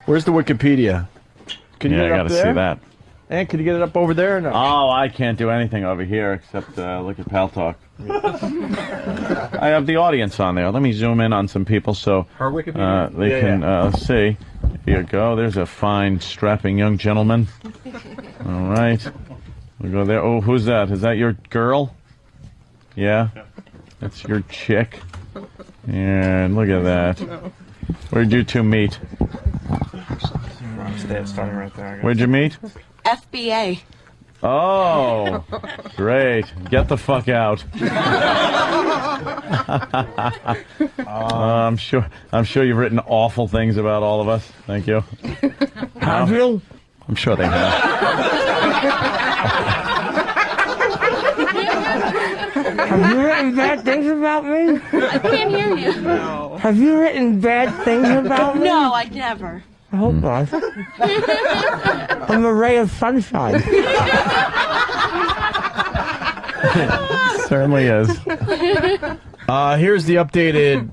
Where's the Wikipedia? Can you I gotta see that. And can you get it up over there or no? Oh, I can't do anything over here except look at Pal Talk. I have the audience on there. Let me zoom in on some people so they can see. Here you go. There's a fine, strapping young gentleman. All right. We'll go there. Oh, who's that? Is that your girl? Yeah? That's your chick. And look at that. Where'd you two meet? Starting right there. Where'd you meet? FBA. Oh, great. Get the fuck out. I'm sure you've written awful things about all of us. Thank you. Have you? I'm sure they have. Have you written bad things about me? I can't hear you. No. Have you written bad things about me? No, I never. I hope not. I'm a ray of sunshine. Certainly is. Here's the updated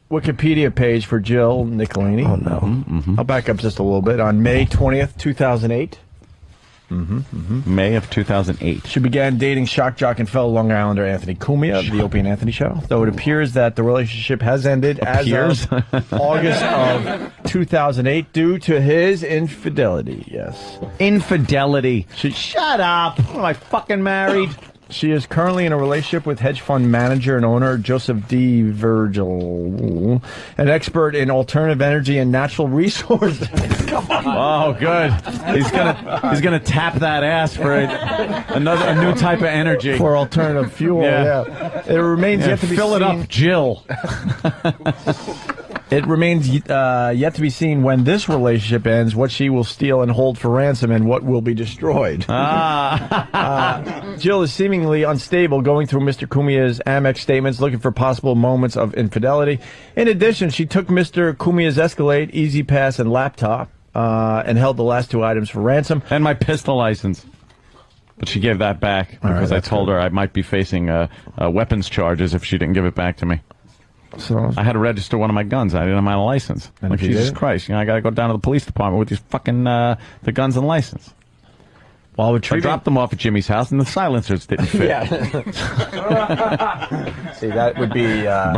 Wikipedia page for Jill Nicolini. Oh, no. I'll back up just a little bit. On May 20th, 2008. May of 2008. She began dating shock jock and fellow Long Islander Anthony Cumia of the Opie and Anthony Show. Though it appears that the relationship has ended as of August of 2008 due to his infidelity. Yes. Infidelity. Shut up. Am I fucking married? She is currently in a relationship with hedge fund manager and owner Joseph D. Virgil, an expert in alternative energy and natural resources. Come on. Oh, good. He's gonna tap that ass for a new type of energy For alternative fuel. Yeah. It remains yet to be fill seen. it up, Jill. It remains yet to be seen when this relationship ends, what she will steal and hold for ransom, and what will be destroyed. Jill is seemingly unstable, going through Mr. Cumia's Amex statements, looking for possible moments of infidelity. In addition, she took Mr. Cumia's Escalade, Easy Pass, and laptop, and held the last two items for ransom. And my pistol license. But she gave that back because I told her I might be facing weapons charges if she didn't give it back to me. So I had to register one of my guns. I didn't have my license. And Like, if you Jesus did? Christ. I got to go down to the police department with these fucking the guns and license. while I retrieving... dropped them off at Jimmy's house and the silencers didn't fit. Yeah. See, that would be... Nah,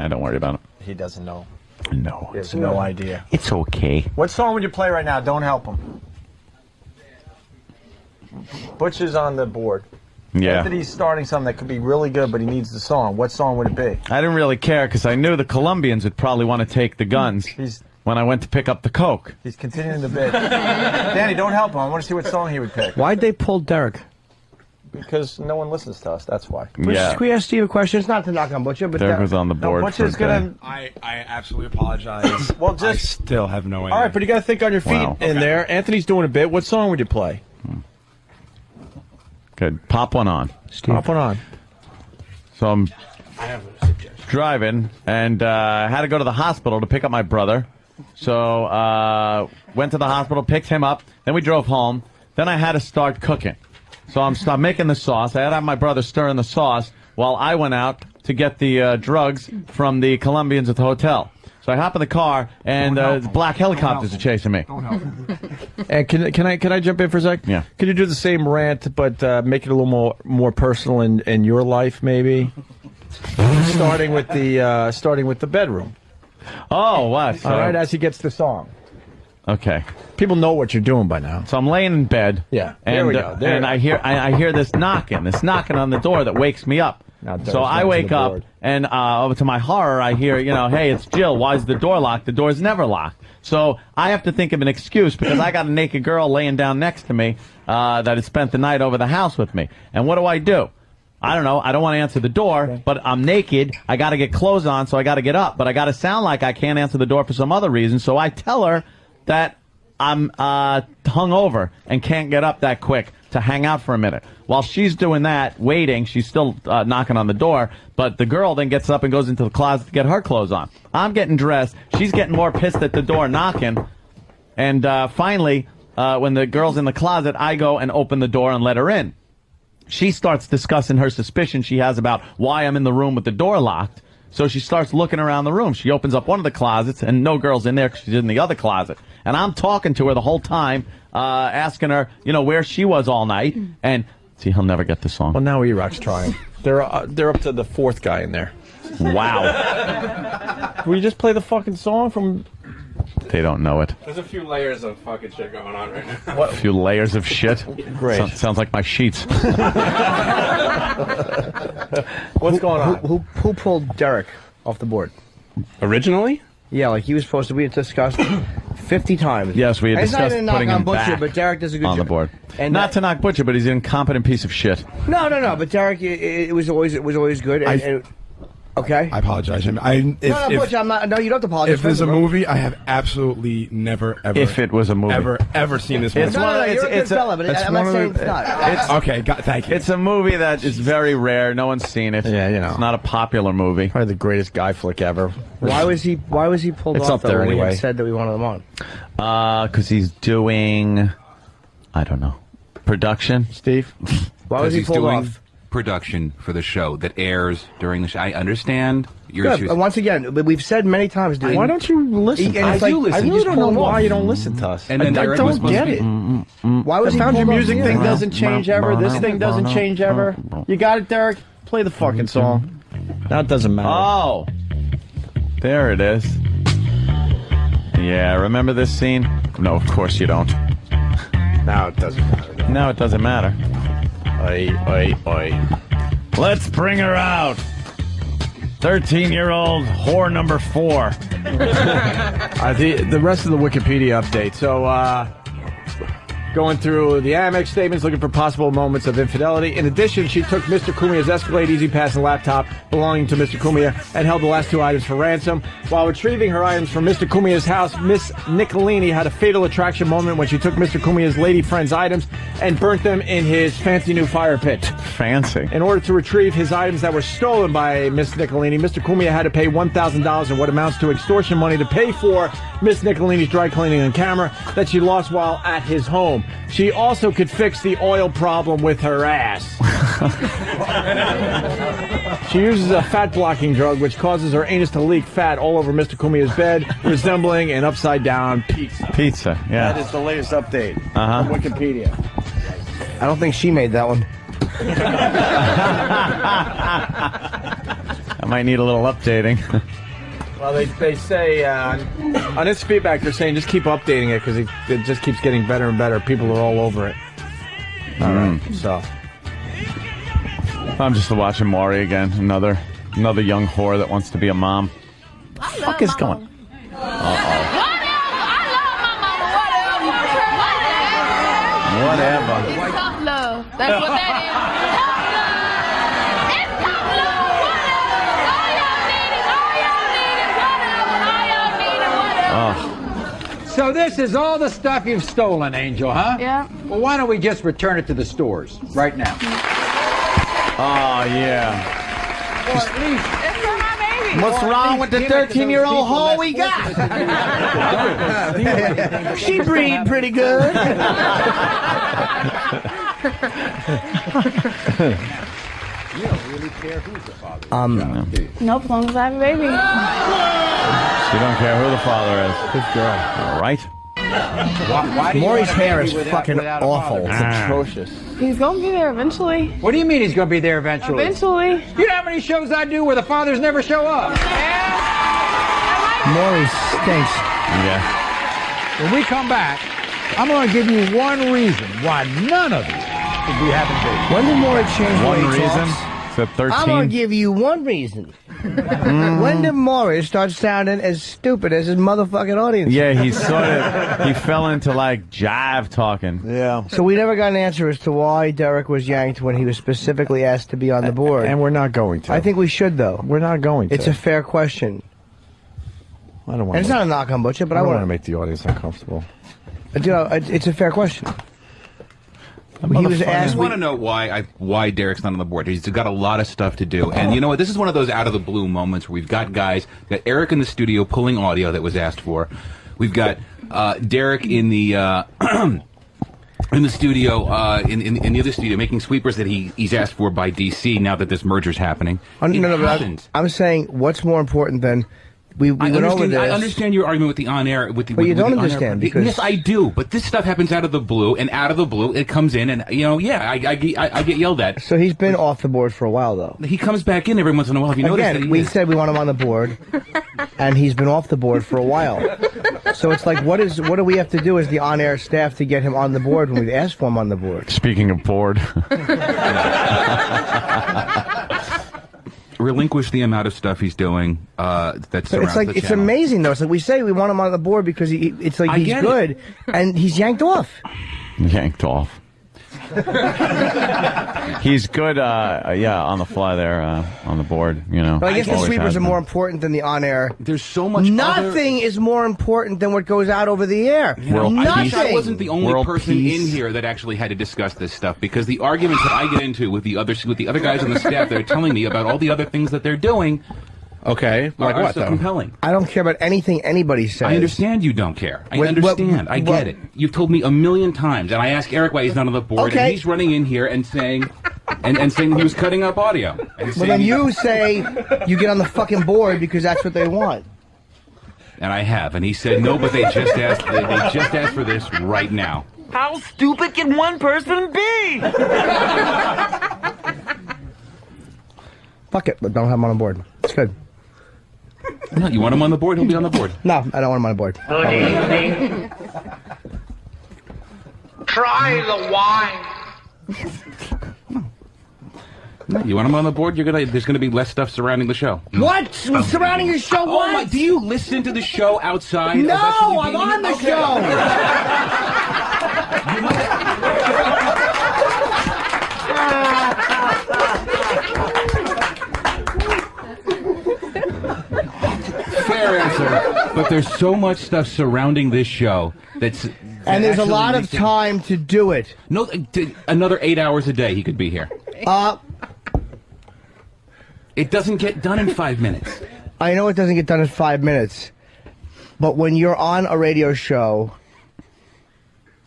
don't worry about it. he doesn't know. No. He has no idea. It's okay. What song would you play right now? Don't help him. Butch is on the board. Yeah. Anthony's starting something that could be really good, but he needs the song. What song would it be? I didn't really care because I knew the Colombians would probably want to take the guns when I went to pick up the coke. He's continuing the bit. Danny, don't help him. I want to see what song he would pick. Why'd they pull Derek? Because no one listens to us. That's why. Yeah. Can we ask Steve a question? It's not to knock on Butcher, but Derek was on the board. Butch for is a gonna. day. I absolutely apologize. Well, I just. still have no idea. All right, but you got to think on your feet Wow. in there. Anthony's doing a bit. What song would you play? Good. Pop one on. Pop one on. So I'm driving and had to go to the hospital to pick up my brother. So went to the hospital, picked him up. Then we drove home. Then I had to start cooking. So I'm making the sauce. I had to have my brother stirring the sauce while I went out to get the drugs from the Colombians at the hotel. So I hop in the car, and black helicopters are chasing me. Don't help him. And can I jump in for a sec? Yeah. Can you do the same rant, but make it a little more personal in your life, maybe? starting with the bedroom. Oh, what? All right, as he gets the song. Okay. People know what you're doing by now. So I'm laying in bed. Yeah. And, There we go. and I hear this knocking on the door that wakes me up. Now Derek's So I going to wake the up, board. and to my horror, I hear, hey, it's Jill. Why is the door locked? The door's never locked. So I have to think of an excuse because I got a naked girl laying down next to me that had spent the night over the house with me. And what do? I don't know. I don't want to answer the door, but I'm naked. I got to get clothes on, so I got to get up. But I got to sound like I can't answer the door for some other reason. So I tell her that I'm hungover and can't get up that quick to hang out for a minute. While she's doing that, waiting, she's still knocking on the door, but the girl then gets up and goes into the closet to get her clothes on. I'm getting dressed. She's getting more pissed at the door knocking. And finally, when the girl's in the closet, I go and open the door and let her in. She starts discussing her suspicion she has about why I'm in the room with the door locked. So she starts looking around the room. She opens up one of the closets, and no girl's in there because she's in the other closet. And I'm talking to her the whole time, asking her, where she was all night. And see, he'll never get the song. Well, now E-Rock's trying. They're up to the fourth guy in there. Wow. Will you just play the fucking song from... They don't know it. There's a few layers of fucking shit going on right now. A few layers of shit. Great. Sounds like my sheets. What's going on? Who pulled Derek off the board? Originally? Yeah, like he was supposed to be discussed 50 times. Yes, we had And it's not discussed even a knock putting on him Butcher, back but Derek does a good on the job. board. And Not to knock Butcher, but he's an incompetent piece of shit. No. But Derek, it was always good. Okay. I apologize. No, Butcher, I'm not. No, you don't have to apologize. If there's a movie, I have absolutely never, ever. If it was a movie. Ever seen this movie. No, you're a good fella, but I'm not saying it's not. Okay, thank you. It's a movie that is very rare. No one's seen it. Yeah, It's not a popular movie. Probably the greatest guy flick ever. Why was he pulled It's off up there though, when we anyway. had said that we wanted him on? Because he's doing, I don't know, production. Steve? Why was he he's pulled doing off? production for the show that airs during the show. I understand your Good. issues. Once again, we've said many times, dude. Why don't you listen? And it's I like, do listen. I you really just don't know pull him why off. you don't listen to us. And then I Derek was don't supposed get to it. Why was The he found pulled your off music the thing air? doesn't change ever. This thing doesn't change ever. You got it, Derek? Play the fucking song. Now it doesn't matter. Oh, there it is. Yeah, remember this scene? No, of course you don't. Now it doesn't matter. No, it doesn't matter. Oi. Let's bring her out. 13-year-old whore number 4. The rest of the Wikipedia update. So, going through the Amex statements, looking for possible moments of infidelity. In addition, she took Mr. Kumia's Escalade Easy Pass and laptop belonging to Mr. Kumia and held the last 2 items for ransom. While retrieving her items from Mr. Kumia's house, Miss Nicolini had a fatal attraction moment when she took Mr. Kumia's lady friend's items and burnt them in his fancy new fire pit. Fancy. In order to retrieve his items that were stolen by Miss Nicolini, Mr. Kumia had to pay $1,000 in what amounts to extortion money to pay for Miss Nicolini's dry cleaning on camera that she lost while at his home. She also could fix the oil problem with her ass. She uses a fat-blocking drug which causes her anus to leak fat all over Mr. Kumia's bed, resembling an upside-down pizza. Pizza, yeah. That is the latest update Uh-huh. from Wikipedia. I don't think she made that one. I might need a little updating. Well, they say on its feedback, they're saying just keep updating it because it just keeps getting better and better. People are all over it. All right, so I'm just watching Maury again. Another young whore that wants to be a mom. I Fuck love is my going? mama. Whatever. It's tough love. That's what that is. Tough love. It's tough love. Whatever. All y'all need is whatever. All y'all need is whatever. So this is all the stuff you've stolen, Angel, huh? Yeah. Well, why don't we just return it to the stores right now? Oh, yeah. Or at least... It's for my baby. What's wrong with the 13-year-old whore we got? She breathed pretty good. You don't really care who's the father. Nope, as long as I have a baby. You don't care who the father is. good girl. All right. Why do you Maury's want a hair baby is without- fucking without a awful. father? It's atrocious. He's gonna be there eventually. What do you mean he's going to be there eventually? Eventually. You know how many shows I do where the fathers never show up? Maury stinks. Yeah. When we come back, I'm going to give you one reason why none of you should be having babies. When did Maury change One the way he reason. talks? It's at 13. I'm going to give you one reason. When did Maury start sounding as stupid as his motherfucking audience? Yeah, he fell into like jive talking. Yeah. So we never got an answer as to why Derek was yanked when he was specifically asked to be on the board. And we're not going to. I think we should, though. we're not going to. It's a fair question. I don't want And it's not a knock on Butcher, but I I don't want to want make the audience uncomfortable. to. It's a fair question. He was I asked. just want to know why Derek's not on the board. He's got a lot of stuff to do, and you know what? This is one of those out of the blue moments where we've got guys, got Eric in the studio pulling audio that was asked for. We've got Derek in the in the studio, in the other studio, making sweepers that he's asked for by DC. Now that this merger's happening, I'm saying what's more important than. We went over this. I understand your argument with the on-air. But you don't understand because yes, I do. But this stuff happens out of the blue, and out of the blue, it comes in, and I get yelled at. So he's been off the board for a while, though. He comes back in every once in a while. Have you noticed? Again, we said we want him on the board, and he's been off the board for a while. So it's like, what do we have to do as the on-air staff to get him on the board when we asked for him on the board? Speaking of board. Relinquish the amount of stuff he's doing. That's it's amazing though. It's like we say we want him on the board because he's good, and he's yanked off. Yanked off. He's good, on the fly there, on the board, you know. But I guess the sweepers are more important than the on-air. There's so much. Nothing is more important than what goes out over the air. Nothing. I wasn't the only person in here that actually had to discuss this stuff because the arguments that I get into with the other guys on the staff that are telling me about all the other things that they're doing. Okay, like are what, so though? Compelling. I don't care about anything anybody says. I understand you don't care. I understand. I get it. You've told me a million times, and I asked Eric why he's not on the board, and he's running in here and saying, and saying he was cutting up audio. Well, then you say you get on the fucking board because that's what they want. And I have, and he said no, but they just asked. They just asked for this right now. How stupid can one person be? Fuck it, but don't have him on the board. It's good. No, you want him on the board? He'll be on the board. No, I don't want him on the board. Good evening. Try the wine. No, you want him on the board? There's gonna be less stuff surrounding the show. What? Surrounding your show? What? Oh my, do you listen to the show outside? No, I'm on the show. Fair answer, but there's so much stuff surrounding this show and there's a lot of time to do it. No, another 8 hours a day he could be here. It doesn't get done in 5 minutes. I know it doesn't get done in 5 minutes, but when you're on a radio show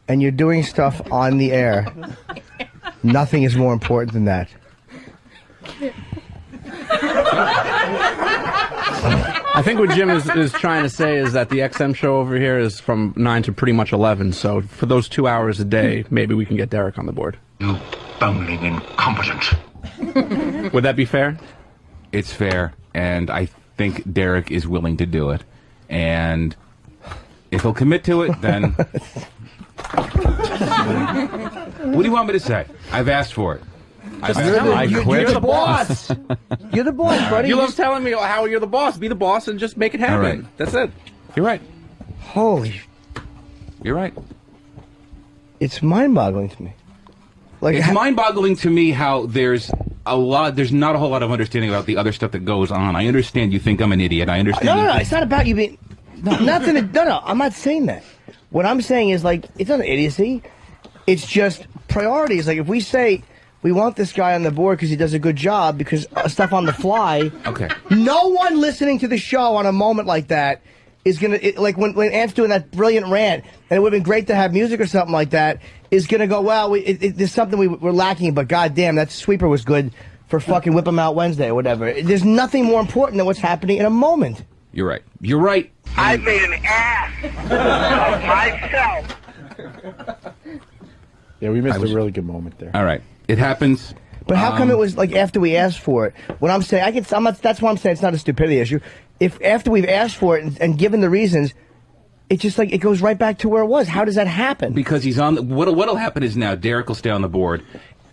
and you're doing stuff on the air, nothing is more important than that. I think what Jim is trying to say is that the XM show over here is from 9 to pretty much 11, so for those 2 hours a day, maybe we can get Derek on the board. You bumbling incompetent. Would that be fair? It's fair, and I think Derek is willing to do it. And if he'll commit to it, then... What do you want me to say? I've asked for it. You're the boss. You're the boss, buddy. You love telling me how you're the boss. Be the boss and just make it happen. Right. That's it. You're right. Holy. You're right. It's mind-boggling to me. It's mind-boggling to me how there's not a whole lot of understanding about the other stuff that goes on. I understand you think I'm an idiot. I understand. No, it's not about you being... No, I'm not saying that. What I'm saying is, it's not idiocy. It's just priorities. Like, if we say... We want this guy on the board because he does a good job, because stuff on the fly. Okay. No one listening to the show on a moment like that is going to, like when Ant's doing that brilliant rant, and it would have been great to have music or something like that, is going to go, well, there's something we're lacking, but goddamn, that sweeper was good for fucking Whip 'em Out Wednesday or whatever. There's nothing more important than what's happening in a moment. You're right. You're right. I made an ass of myself. Yeah, we missed a really good moment there. All right. It happens. But how come it was after we asked for it? What I'm saying, that's why I'm saying it's not a stupidity issue. If after we've asked for it and given the reasons, it's just it goes right back to where it was. How does that happen? Because he's on. What'll happen is now Derek will stay on the board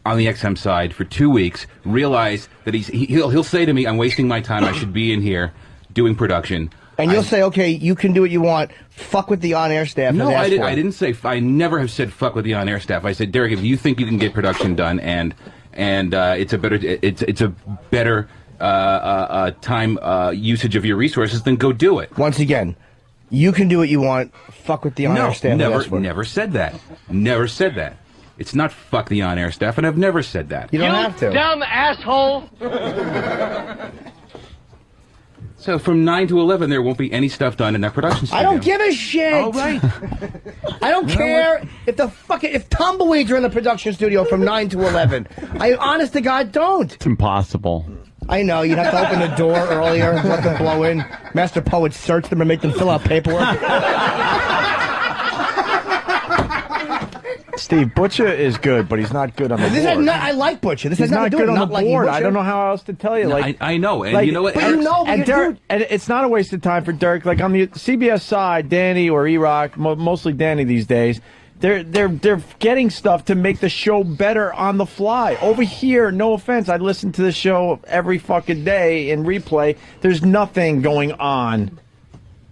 on the XM side for 2 weeks. Realize that he'll say to me, "I'm wasting my time. I should be in here doing production." And you'll say, okay, you can do what you want. Fuck with the on-air staff. No, I didn't say. I never have said fuck with the on-air staff. I said, Derek, if you think you can get production done and it's a better time usage of your resources, then go do it. Once again, you can do what you want. Fuck with the on-air staff. Never said that. Never said that. It's not fuck the on-air staff, and I've never said that. You don't have to. Dumb asshole. So from 9 to 11, there won't be any stuff done in that production studio. I don't give a shit. Oh, right. I don't care if tumbleweeds are in the production studio from 9 to 11. I honest to God don't. It's impossible. I know, you'd have to open the door earlier, let them blow in. Master Poets search them and make them fill out paperwork. Steve, Butcher is good, but he's not good on the board. I like Butcher. This He's has nothing not to do good with on the not liking board. Butcher. I don't know how else to tell you. No, Like I know, and like, you know what? but you know, and Derek, and it's not a waste of time for Derek. Like on the CBS side, Danny or E-Rock, mostly Danny these days, they're getting stuff to make the show better on the fly. Over here, no offense, I listen to the show every fucking day in replay. There's nothing going on.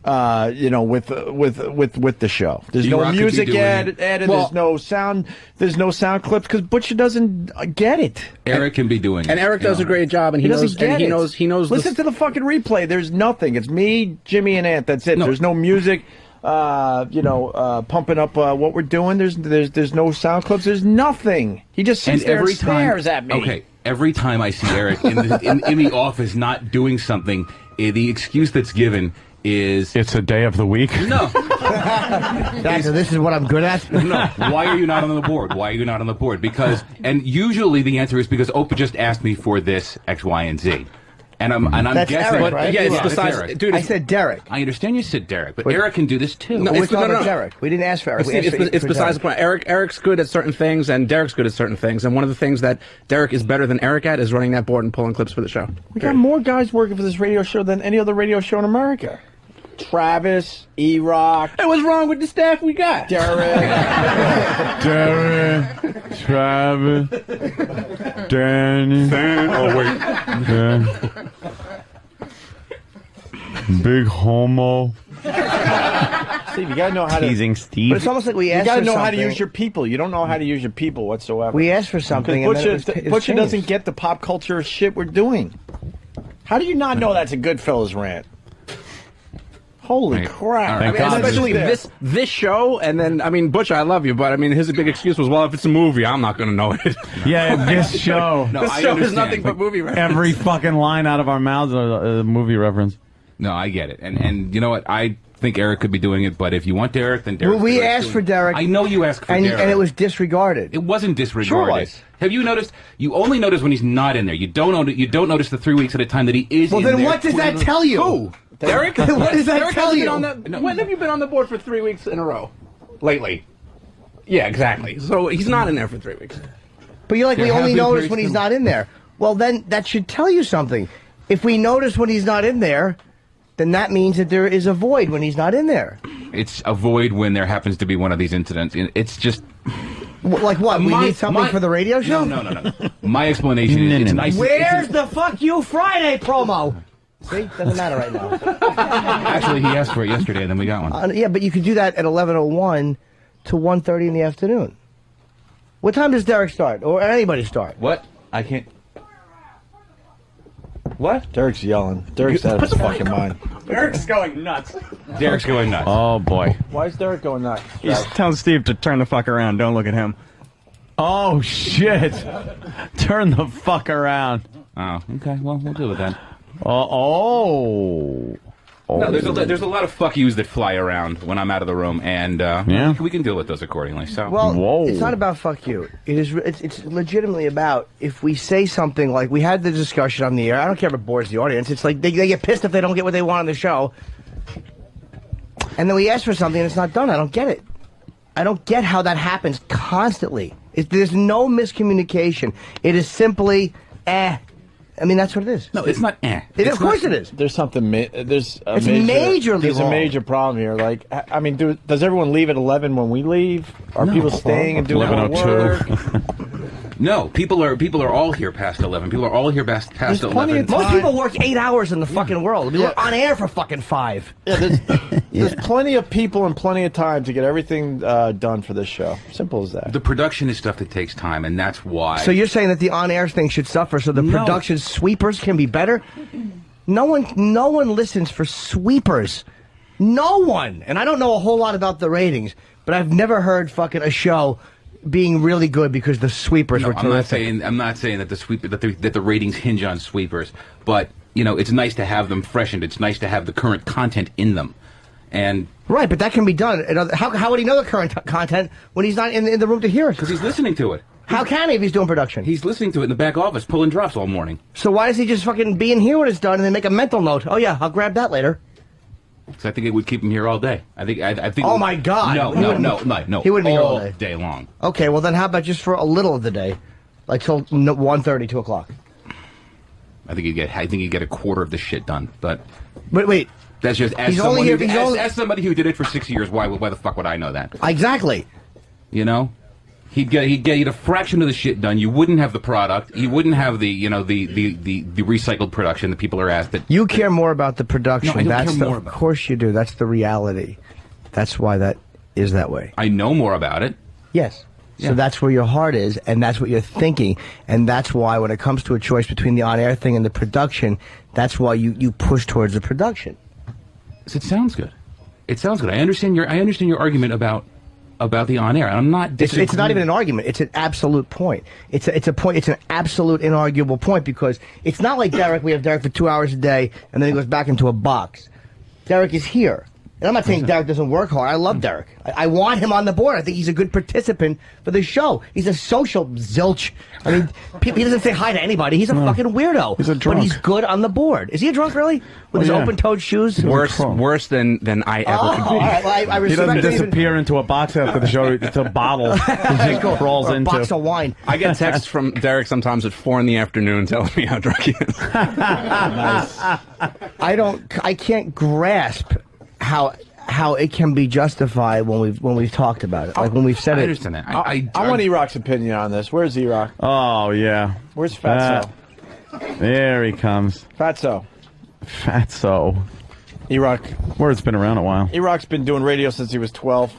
With the show, there's no music added. There's no sound. There's no sound clips because Butcher doesn't get it. Eric can be doing it, and Eric does a great job, and he knows. And he knows. Listen to the fucking replay. There's nothing. It's me, Jimmy, and Ant. That's it. No. There's no music. Pumping up what we're doing. There's no sound clips. There's nothing. He just sits there and stares at me. Okay, every time I see Eric in the office not doing something, the excuse that's given is it's a day of the week. No. This is what I'm good at. No. Why are you not on the board? Why are you not on the board? Because, and usually the answer is because Opie just asked me for this X, Y, and Z. And I'm That's guessing. Eric, right? Yeah, it's it's besides, Eric. dude. I said Derek. I understand you said Derek, but Eric can do this too. No, We're it's talking no. about Derek. We didn't ask for Eric. It's besides the point. Eric's good at certain things, and Derek's good at certain things. And one of the things that Derek is better than Eric at is running that board and pulling clips for the show. We got more guys working for this radio show than any other radio show in America. Travis, E-Rock. Hey, what's wrong with the staff we got? Derek, Travis, Danny. Oh wait. Big homo. Steve, you gotta know how to. Teasing Steve. But it's almost like we You asked gotta for know something. how to use your people. You don't know how to use your people whatsoever. We asked for something. Because and then Butcher changed. doesn't get the pop culture shit we're doing. How do you not know that's a Goodfellas rant? Holy Right. crap! All right. I mean, especially this show, and then I mean, Butch, I love you, but I mean, his big excuse was, well, if it's a movie, I'm not going to know it. Yeah, this show. No, This I show is understand, nothing but but- movie reference. Every fucking line out of our mouths is a movie reference. No, I get it, and you know what? I think Eric could be doing it, but if you want Derek, then Derek. Well, we asked for Derek. I know you asked for and Derek, it was disregarded. It wasn't disregarded. Sure was. Have you noticed? You only notice when he's not in there. You don't notice the 3 weeks at a time that he is. Well, in then there. what does that tell you? Who? Derek? What does that Derek tell hasn't you? been on the, When have you been on the board for 3 weeks in a row? Lately. Yeah, exactly. So he's not in there for 3 weeks. But you're like, There we have only been notice periods when he's too. not in there. Well, then that should tell you something. If we notice when he's not in there, then that means that there is a void when he's not in there. It's a void when there happens to be one of these incidents. It's just. Like what? We need something for the radio show? No. My explanation is it's nice. Where's the Fuck You Friday promo? See? Doesn't matter right now. Actually, he asked for it yesterday, and then we got one. Yeah, but you could do that at 11:01 to 1:30 in the afternoon. What time does Derek start? Or anybody start? What? I can't. What? Derek's yelling. Derek's out of his fucking mind. Derek's going nuts. Derek's going nuts. Oh boy. Why is Derek going nuts? He's telling Steve to turn the fuck around. Don't look at him. Oh shit. Turn the fuck around. Oh, okay. Well, we'll deal with that. Oh. No, there's a lot of fuck yous that fly around when I'm out of the room, and we can deal with those accordingly. So, Well, it's not about fuck you. It's legitimately about if we say something like we had the discussion on the air. I don't care if it bores the audience. It's like they get pissed if they don't get what they want on the show, and then we ask for something and it's not done. I don't get it. I don't get how that happens constantly. There's no miscommunication. It is simply I mean, that's what it is. no, it's not. Of course it is. There's something. There's a It's major, majorly There's wrong. a major problem here. Like, I mean, does everyone leave at 11 when we leave? Are people staying and doing more work? No, people are all here past 11. People are all here past There's plenty 11. of Most time. people work 8 hours in the fucking world. We're on air for fucking 5. Yeah, there's plenty of people and plenty of time to get everything done for this show. Simple as that. The production is stuff that takes time, and that's why. So you're saying that the on-air thing should suffer, so the No. production sweepers can be better? No one listens for sweepers. No one. And I don't know a whole lot about the ratings, but I've never heard fucking a show being really good because the sweepers No, were terrific. I'm not saying that the ratings hinge on sweepers, but it's nice to have them freshened. It's nice to have the current content in them. And right, but that can be done. How would he know the current content when he's not in the room to hear it? Because he's listening to it. How can he if he's doing production? He's listening to it in the back office, pulling drops all morning. So why does he just fucking be in here when it's done and then make a mental note? Oh yeah, I'll grab that later. Because I think it would keep him here all day. I think. Oh my God! No. He wouldn't be here all day long. Okay, well then how about just for a little of the day, like till 1:30, 2 o'clock? I think he'd get a quarter of the shit done. But wait. That's just as somebody who did it for 6 years. Why the fuck would I know that? Exactly. He'd get a fraction of the shit done. You wouldn't have the product. You wouldn't have the recycled production that people are asked. You care more about the production. No, I don't care more about it. Of course you do. That's the reality. That's why that is that way. I know more about it. Yes. Yeah. So that's where your heart is, and that's what you're thinking, and that's why when it comes to a choice between the on-air thing and the production, that's why you push towards the production. It sounds good. It sounds good. I understand your argument about the on-air. I'm not disagreeing. It's not even an argument. It's an absolute point. It's a point. It's an absolute inarguable point because it's not like Derek. We have Derek for 2 hours a day, and then he goes back into a box. Derek is here. And I'm not saying Derek doesn't work hard. I love Derek. I want him on the board. I think he's a good participant for the show. He's a social zilch. I mean, he doesn't say hi to anybody. He's a fucking weirdo. He's a drunk. But he's good on the board. Is he a drunk, really? With his open-toed shoes? Worse than I ever could be. All right. Well, I he doesn't respect disappear into a box after the show. It's a bottle. He just crawls or a into. box of wine. I get texts from Derek sometimes at 4 in the afternoon telling me how drunk he is. Nice. I can't grasp how it can be justified when we've talked about it, like when we've said I it. understand that. I want E-Rock's opinion on this. Where's E-Rock? Oh yeah. Where's Fatso? There he comes. Fatso. E-Rock. Word's been around a while. E-Rock's been doing radio since he was 12.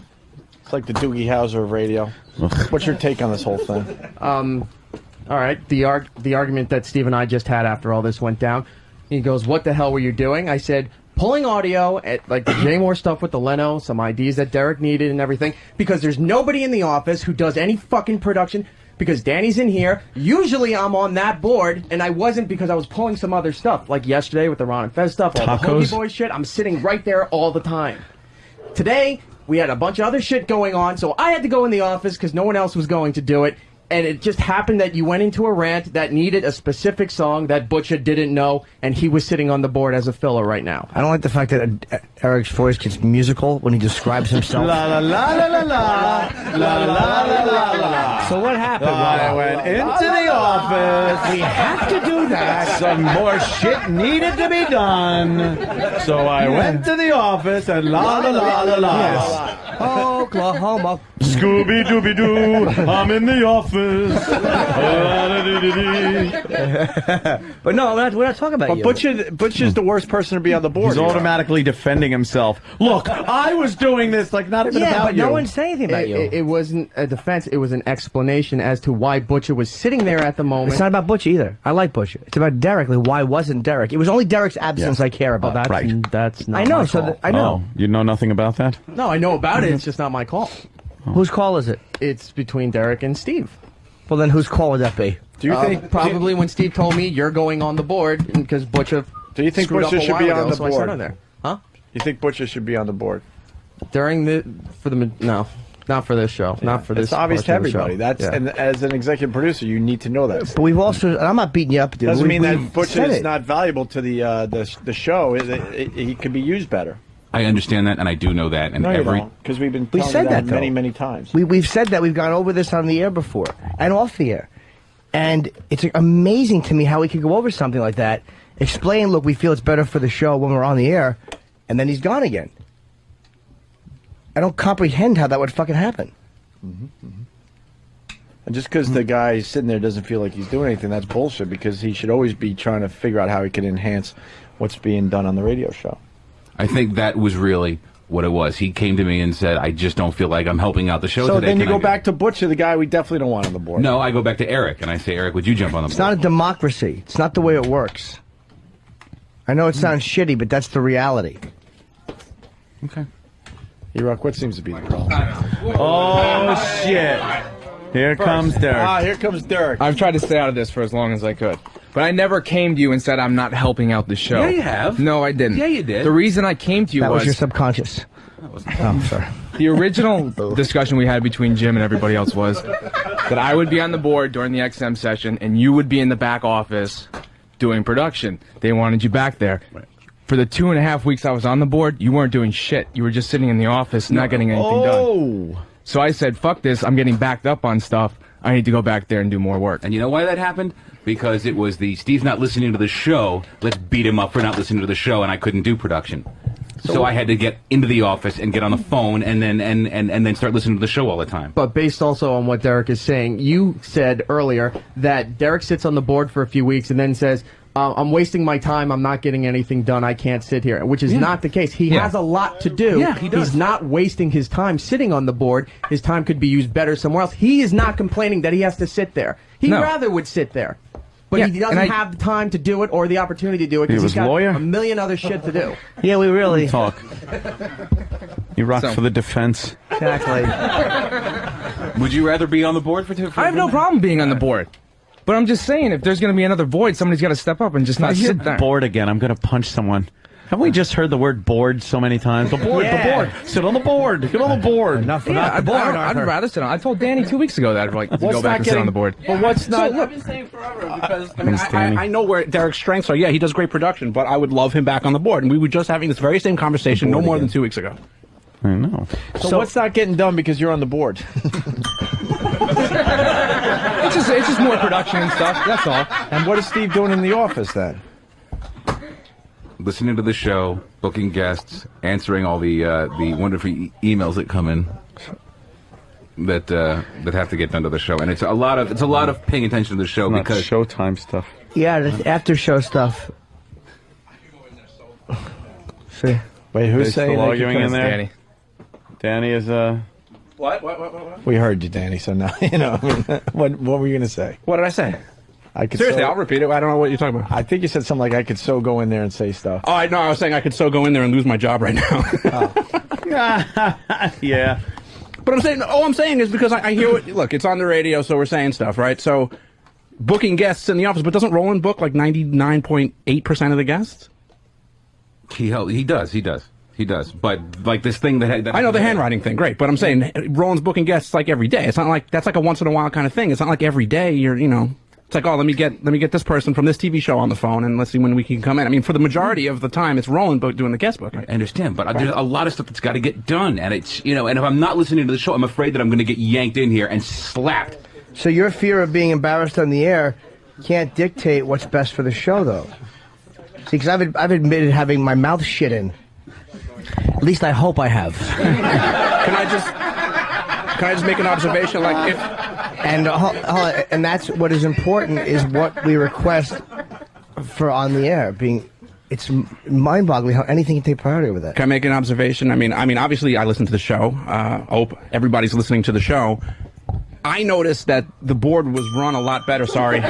It's like the Doogie Howser of radio. What's your take on this whole thing? All right. The argument that Steve and I just had after all this went down. He goes, "What the hell were you doing?" I said, pulling audio at like the Jay Moore stuff with the Leno, some IDs that Derek needed and everything, because there's nobody in the office who does any fucking production, because Danny's in here. Usually I'm on that board, and I wasn't because I was pulling some other stuff, like yesterday with the Ron and Fez stuff, all the Hokey Boy shit. I'm sitting right there all the time. Today, we had a bunch of other shit going on, so I had to go in the office because no one else was going to do it. And it just happened that you went into a rant that needed a specific song that Butcher didn't know, and he was sitting on the board as a filler right now. I don't like the fact that Eric's voice gets musical when he describes himself. La la la la la la la la la la. So what happened? I went into the office. We have to do that. Some more shit needed to be done. So I went to the office and la la la la la. Oklahoma. Scooby Dooby Doo, I'm in the office. But no, we're not talking about you. Butcher's the worst person to be on the board. He's automatically defending himself. Look, I was doing this, like not even about but you. no one's saying anything about you. It wasn't a defense. It was an explanation as to why Butcher was sitting there at the moment. It's not about Butcher either. I like Butcher. It's about Derek. Like, why wasn't Derek? It was only Derek's absence I care about. That's not I know. my So call. I know. Oh, you know nothing about that? No, I know about it. It's just not my call. Whose call is it? It's between Derek and Steve. Well, then whose call would that be? Do you think probably when Steve told me you're going on the board because Butcher? Do you think screwed Butcher up a should be while on ago, the so I sat board? on there. Huh? You think Butcher should be on the board? No, not for this show. Not for this. It's obvious to portion of the everybody. show. That's Yeah. and as an executive producer, you need to know that. But we've also, and I'm not beating you up, dude. Doesn't mean we've that Butcher said is it. not valuable to the show. He could be used better. I understand that, and I do know that. And No, you don't, because we've been telling said you that, many, though. many times. We've said that. We've gone over this on the air before and off the air. And it's amazing to me how we could go over something like that, explain, look, we feel it's better for the show when we're on the air, and then he's gone again. I don't comprehend how that would fucking happen. And just because the guy sitting there doesn't feel like he's doing anything, that's bullshit, because he should always be trying to figure out how he can enhance what's being done on the radio show. I think that was really what it was. He came to me and said, I just don't feel like I'm helping out the show So today. then you Can go I back to Butcher, the guy we definitely don't want on the board. No, I go back to Eric, and I say, Eric, would you jump on the It's board? not a democracy. It's not the way it works. I know it sounds shitty, but that's the reality. Okay. E-Rock, what seems to be the problem? Oh shit! Here comes Derek. Here comes Derek. I've tried to stay out of this for as long as I could. But I never came to you and said I'm not helping out the show. Yeah, you have. No, I didn't. Yeah, you did. The reason I came to you That was your subconscious. I'm sorry. The original discussion we had between Jim and everybody else was that I would be on the board during the XM session and you would be in the back office doing production. They wanted you back there. For the 2.5 weeks I was on the board, you weren't doing shit. You were just sitting in the office, not getting anything done. So I said, fuck this. I'm getting backed up on stuff. I need to go back there and do more work. And you know why that happened? Because it was the Steve's not listening to the show. Let's beat him up for not listening to the show, and I couldn't do production. So I had to get into the office and get on the phone and then start listening to the show all the time. But based also on what Derek is saying, you said earlier that Derek sits on the board for a few weeks and then says, I'm wasting my time, I'm not getting anything done, I can't sit here, which is not the case. He has a lot to do. Yeah, he does. He's not wasting his time sitting on the board. His time could be used better somewhere else. He is not complaining that he has to sit there. He rather would sit there. But he doesn't have the time to do it or the opportunity to do it because he's got a million other shit to do. Yeah, we really talk. You rock for the defense. Exactly. Would you rather be on the board for I have no problem being on the board. But I'm just saying, if there's going to be another void, somebody's got to step up and just not sit there. Bored again. I'm going to punch someone. Haven't we just heard the word board so many times? The board, the board. Sit on the board. Get on the board. Not the board. I'd rather sit on. I told Danny 2 weeks ago that I'd like to go back and sit on the board. But what's not? I've been saying forever because I know where Derek's strengths are. Yeah, he does great production, but I would love him back on the board. And we were just having this very same conversation no more than 2 weeks ago. I know. So what's not getting done because you're on the board? It's just more production and stuff. That's all. And what is Steve doing in the office then? Listening to the show, booking guests, answering all the wonderful emails that come in that have to get done to the show, and it's a lot of paying attention to the show because Showtime stuff. Yeah, the after show stuff. See, wait, who's saying still arguing in there? Danny. Danny is What? We heard you, Danny. So now you know. What were you gonna say? What did I say? I could Seriously, I'll repeat it. I don't know what you're talking about. I think you said something like I could so go in there and say stuff. Oh, I know. I was saying I could so go in there and lose my job right now. Yeah. But all I'm saying is because I hear what, look, it's on the radio, so we're saying stuff, right? So booking guests in the office, but doesn't Roland book like 99.8% of the guests? he does. But like this thing that I know the handwriting thing, great. But I'm saying Roland's booking guests like every day. It's not like that's like a once in a while kind of thing. It's not like every day it's like, oh, let me get this person from this TV show on the phone and let's see when we can come in. I mean, for the majority of the time, it's Roland doing the guest book. I understand, but there's a lot of stuff that's got to get done, and it's and if I'm not listening to the show, I'm afraid that I'm going to get yanked in here and slapped. so your fear of being embarrassed on the air can't dictate what's best for the show, though. See, because I've admitted having my mouth shit in. At least I hope I have. Can I just make an observation? Like if. And that's what is important is what we request for on the air. It's mind-boggling how anything can take priority over that. Can I make an observation? I mean, obviously I listen to the show. Everybody's listening to the show. I noticed that the board was run a lot better. Sorry.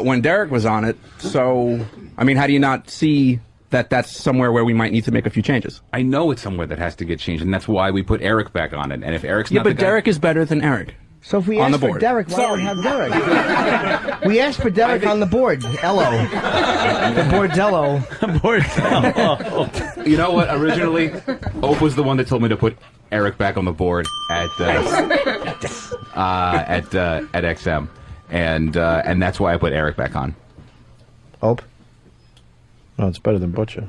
When Derek was on it. So, I mean, how do you not see that that's somewhere where we might need to make a few changes? I know it's somewhere that has to get changed, and that's why we put Eric back on it. And if Eric's not but Derek is better than Eric. So if we on ask the for board. Derek, why don't we have Derek? We asked for Derek on the board. Ello. The Bordello. You know what? Originally, Ope was the one that told me to put Eric back on the board at XM, and that's why I put Eric back on. Ope. Oh, it's better than Butcher.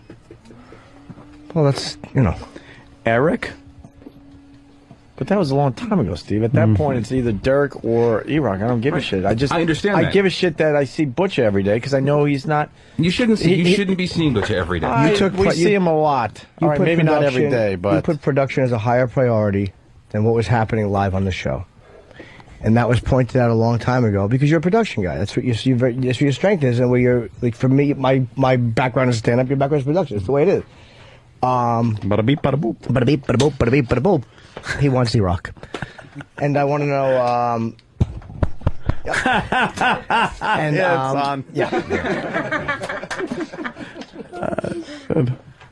Well, that's Eric. But that was a long time ago, Steve. At that point, it's either Derek or E-Rock. I don't give a shit. I understand I that. give a shit that I see Butcher every day because I know he's not. You shouldn't be seeing Butcher every day. We see him a lot. All right, maybe not every day, but you put production as a higher priority than what was happening live on the show. And that was pointed out a long time ago because you're a production guy. That's what that's what your strength is, and where you're like. For me, my background is stand up. Your background is production. It's the way it is. Bada beep, bada boop. Bada beep, bada boop, bada beep, bada boop. He wants the rock, and I want to know. And yeah, it's on. Yeah.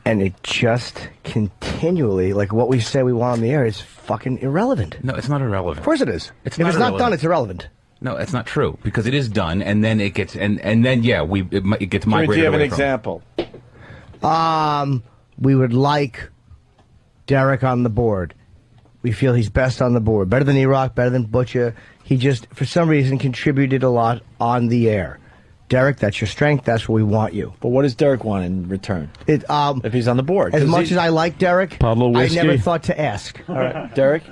And it just continually, like what we say we want on the air, is fucking irrelevant. No, it's not irrelevant. Of course it is. It's if not it's irrelevant. not done, it's irrelevant. No, it's not true because it is done, and then it gets and then yeah, it gets migrated. Do you have an away from. example? We would like Derek on the board. We feel he's best on the board. Better than E-Rock, better than Butcher. He just, for some reason, contributed a lot on the air. Derek, that's your strength. That's what we want you. But what does Derek want in return? If he's on the board. As much as I like Derek, Pablo I Whiskey. never thought to ask. All right, Derek?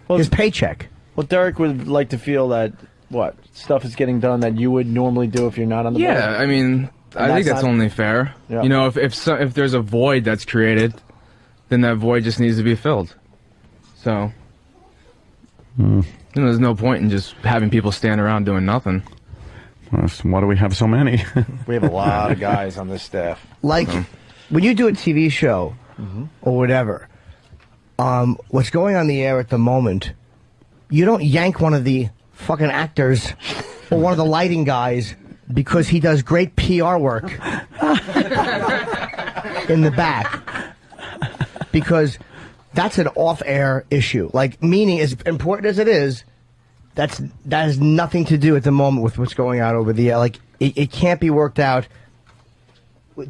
Well, his paycheck. Well, Derek would like to feel that, stuff is getting done that you would normally do if you're not on the board. Yeah, I mean, I think that's only fair. Yeah. You know, if there's a void that's created, then that void just needs to be filled. So, there's no point in just having people stand around doing nothing. Well, why do we have so many? We have a lot of guys on this staff. Like, when you do a TV show or whatever, what's going on the air at the moment, you don't yank one of the fucking actors or one of the lighting guys because he does great PR work in the back. Because that's an off-air issue. Like, meaning, as important as it is, that has nothing to do at the moment with what's going on over the air. Like, it can't be worked out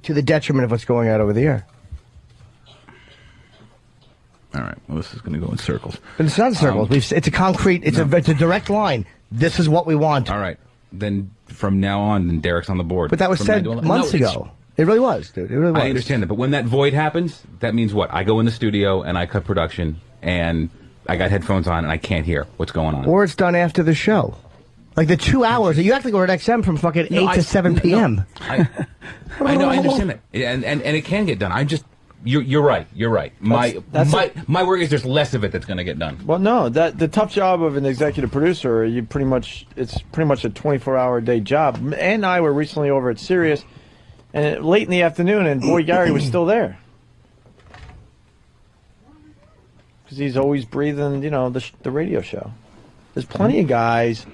to the detriment of what's going on over the air. All right. Well, this is going to go in circles. But it's not circles. It's a concrete. It's a direct line. This is what we want. All right. Then from now on, then Derek's on the board. But that was From said now on- months No, it's- ago. It really was, dude. It really was. I understand that, but when that void happens, that means what? I go in the studio and I cut production, and I got headphones on and I can't hear what's going on. Or it's done after the show. Like the 2 hours. You act like we're at XM from fucking 8 to 7 p.m. I know, I understand that, and it can get done. I'm just, you're right. You're right. My worry is there's less of it that's going to get done. Well, no, the tough job of an executive producer, it's pretty much a 24-hour a day job. Ann and I were recently over at Sirius, and late in the afternoon, and boy Gary was still there. Because he's always breathing, the radio show. There's plenty of guys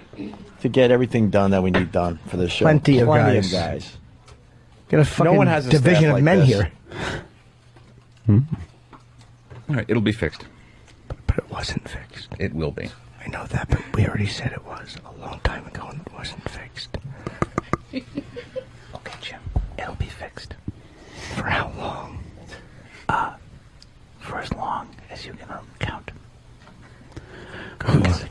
to get everything done that we need done for this show. Plenty of guys. Get a fucking one has a division staff of like men this. here. All right, it'll be fixed. But it wasn't fixed. It will be. I know that, but we already said it was a long time ago and it wasn't fixed. Okay, Jim. It'll be fixed. For how long? For as long as you can count. Who's